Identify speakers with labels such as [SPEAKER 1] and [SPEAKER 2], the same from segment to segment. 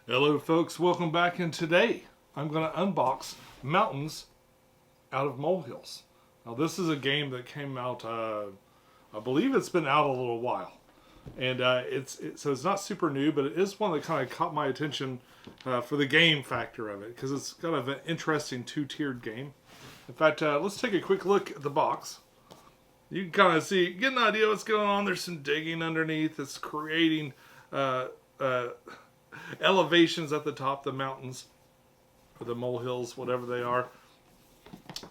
[SPEAKER 1] Hello folks, welcome back, and today I'm going to unbox Mountains Out of Molehills. Now this is a game that came out, I believe it's been out a little while. And so it's not super new, but it is one that kind of caught my attention for the game factor of it, because it's kind of an interesting two-tiered game. In fact, let's take a quick look at the box. You can kind of see, get an idea what's going on. There's some digging underneath. It's creating elevations at the top, the mountains, or the molehills, whatever they are.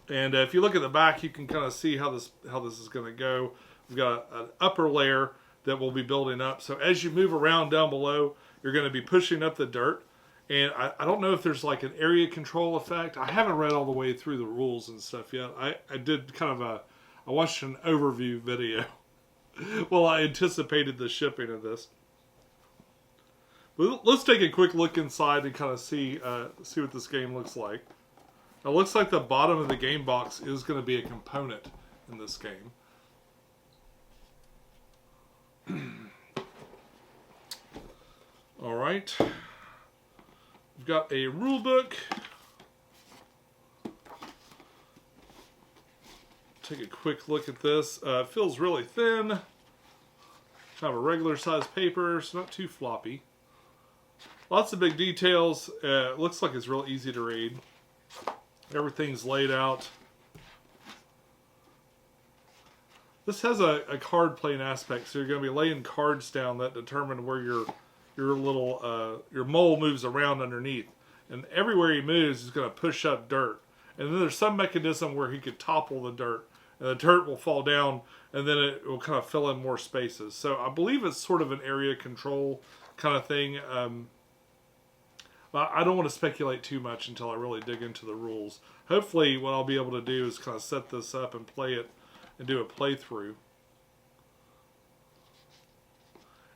[SPEAKER 1] And if you look at the back, you can kind of see how this is going to go. We've got an upper layer that will be building up. So as you move around down below, you're going to be pushing up the dirt. And I don't know if there's like an area control effect. I haven't read all the way through the rules and stuff yet. I did kind of I watched an overview video while I anticipated the shipping of this. But let's take a quick look inside and kind of see what this game looks like. It looks like the bottom of the game box is going to be a component in this game. All right. We've got a rule book. Take a quick look at this. It feels really thin. Kind of a regular size paper, so not too floppy. Lots of big details. It looks like it's real easy to read. Everything's laid out. This has a card playing aspect, so you're going to be laying cards down that determine where your mole moves around underneath. And everywhere he moves, he's going to push up dirt. And then there's some mechanism where he could topple the dirt, and the dirt will fall down, and then it will kind of fill in more spaces. So I believe it's sort of an area control kind of thing. I don't want to speculate too much until I really dig into the rules. Hopefully what I'll be able to do is kind of set this up and play it and do a playthrough.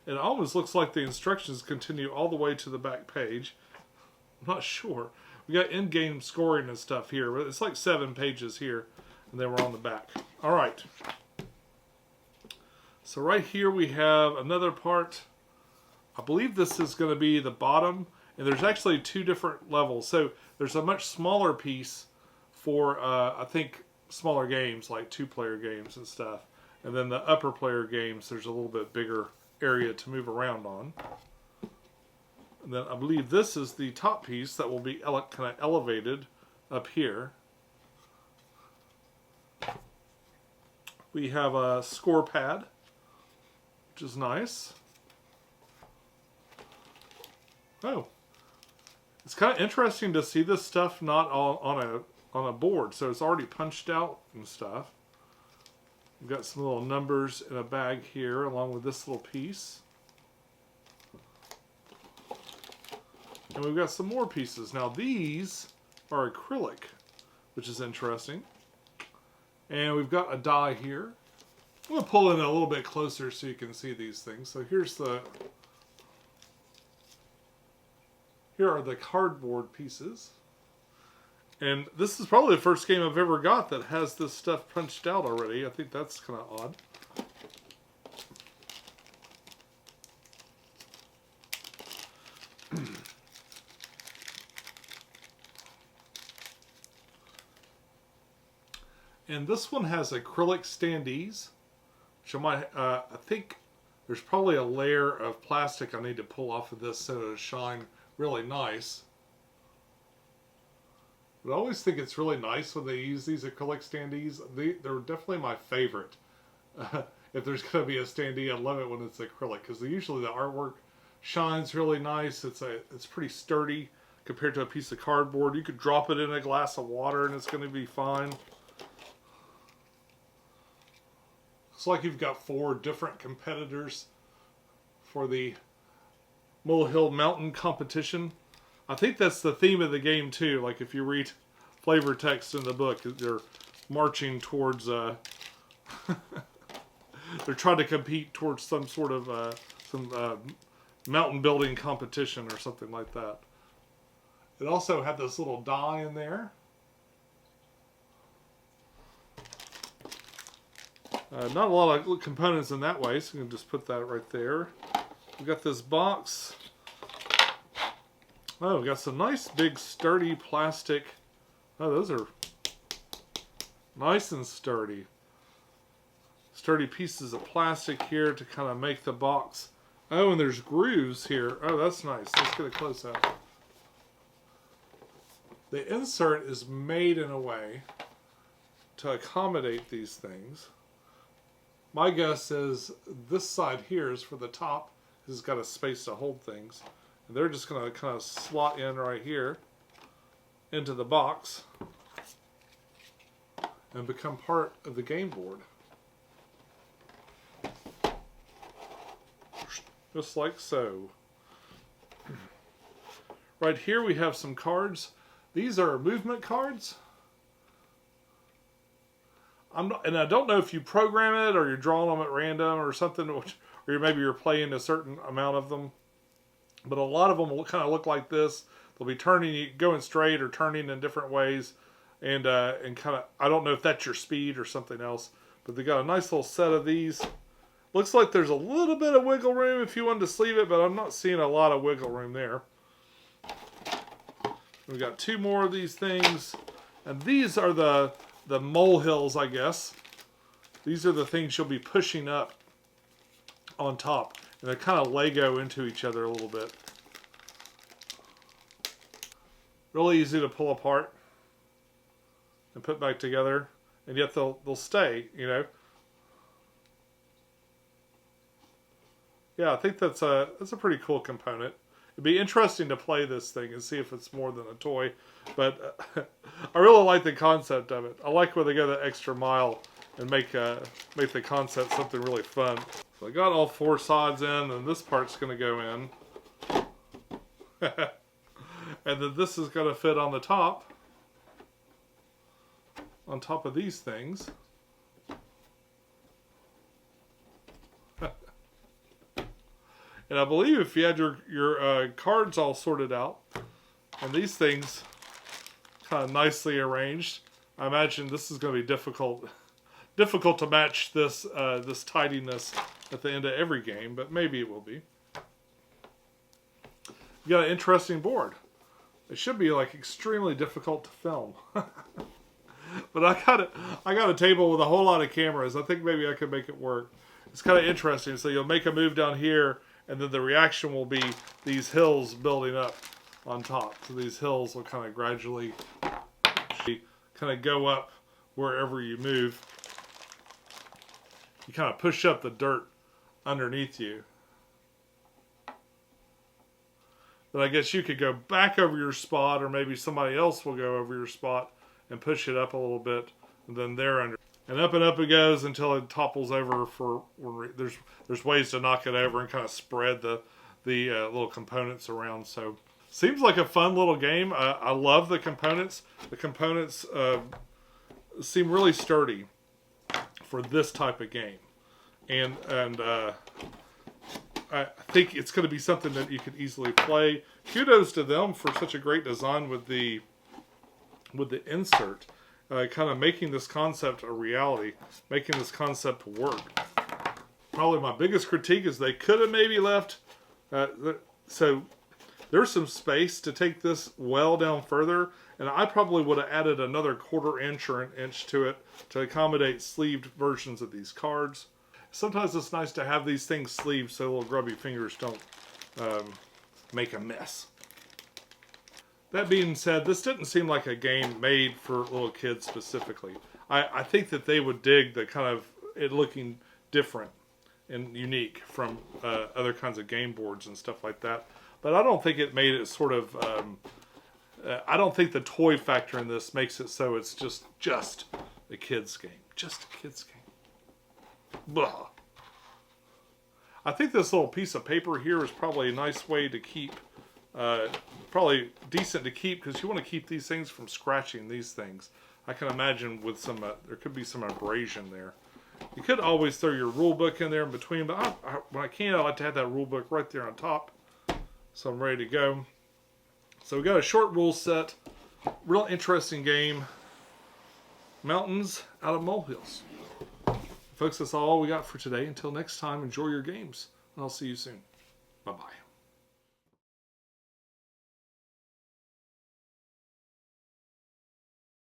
[SPEAKER 1] It almost looks like the instructions continue all the way to the back page. I'm not sure. We got in-game scoring and stuff here, but it's like 7 pages here, and then we're on the back. All right. So right here we have another part. I believe this is going to be the bottom. And there's actually 2 different levels. So there's a much smaller piece for, I think, smaller games, like 2-player games and stuff. And then the upper player games, there's a little bit bigger area to move around on. And then I believe this is the top piece that will be kind of elevated up here. We have a score pad, which is nice. Oh. It's kind of interesting to see this stuff not on a board, so it's already punched out and stuff. We've got some little numbers in a bag here, along with this little piece. And we've got some more pieces. Now these are acrylic, which is interesting. And we've got a die here. I'm going to pull in a little bit closer so you can see these things. So here are the cardboard pieces. And this is probably the first game I've ever got that has this stuff punched out already. I think that's kind of odd. And this one has acrylic standees, which I think there's probably a layer of plastic I need to pull off of this so it'll shine really nice. But I always think it's really nice when they use these acrylic standees. They're definitely my favorite. If there's going to be a standee, I love it when it's acrylic, because usually the artwork shines really nice. It's pretty sturdy compared to a piece of cardboard. You could drop it in a glass of water and it's going to be fine. It's like you've got 4 different competitors for the Molehill Mountain competition. I think that's the theme of the game too. Like if you read flavor text in the book, they're marching towards they're trying to compete towards some sort of mountain building competition or something like that. It also had this little die in there. Not a lot of components in that way, so you can just put that right there. We've got this box. Oh, we got some nice big sturdy plastic. Oh, those are nice and sturdy. Sturdy pieces of plastic here to kind of make the box. Oh, and there's grooves here. Oh, that's nice. Let's get a close up. The insert is made in a way to accommodate these things. My guess is this side here is for the top. This has got a space to hold things. And they're just going to kind of slot in right here into the box and become part of the game board. Just like so. Right here we have some cards. These are movement cards. And I don't know if you program it or you're drawing them at random or something, or maybe you're playing a certain amount of them. But a lot of them will kind of look like this. They'll be turning, going straight or turning in different ways. And kind of, I don't know if that's your speed or something else. But they got a nice little set of these. Looks like there's a little bit of wiggle room if you wanted to sleeve it, but I'm not seeing a lot of wiggle room there. We've got two more of these things. And these are the molehills, I guess. These are the things you'll be pushing up on top. And they kind of Lego into each other a little bit. Really easy to pull apart and put back together. And yet they'll stay, you know. Yeah, I think that's a pretty cool component. It'd be interesting to play this thing and see if it's more than a toy. But I really like the concept of it. I like when they go that extra mile and make the concept something really fun. So I got all four sides in, and this part's going to go in. And then this is going to fit on the top. On top of these things. And I believe if you had your cards all sorted out, and these things kind of nicely arranged, I imagine this is going to be difficult to match this this tidiness at the end of every game, but maybe it will be. You got an interesting board. It should be like extremely difficult to film. But I got a table with a whole lot of cameras. I think maybe I could make it work. It's kind of interesting. So you'll make a move down here, and then the reaction will be these hills building up on top. So these hills will kind of gradually kind of go up wherever you move. You kind of push up the dirt underneath you. Then I guess you could go back over your spot, or maybe somebody else will go over your spot and push it up a little bit, and then they're under. And up it goes until it topples over. There's ways to knock it over and kind of spread the little components around. So seems like a fun little game. I love the components. The components seem really sturdy for this type of game, and I think it's going to be something that you can easily play. Kudos to them for such a great design with the insert. Kind of making this concept a reality, making this concept work. Probably my biggest critique is they could have maybe left, so there's some space to take this well down further, and I probably would have added another 1/4 inch or an inch to it to accommodate sleeved versions of these cards. Sometimes it's nice to have these things sleeved so little grubby fingers don't make a mess. That being said, this didn't seem like a game made for little kids specifically. I think that they would dig the kind of it looking different and unique from other kinds of game boards and stuff like that. But I don't think it made it sort of... I don't think the toy factor in this makes it so it's just a kid's game. Just a kid's game. Blah. I think this little piece of paper here is probably a nice way to keep... probably decent to keep, because you want to keep these things from scratching these things. I can imagine with some there could be some abrasion there. You could always throw your rule book in there in between, but when I can, I like to have that rule book right there on top. So I'm ready to go. So we got a short rule set, real interesting game. Mountains out of molehills. Folks, that's all we got for today. Until next time, enjoy your games, and I'll see you soon. Bye-bye.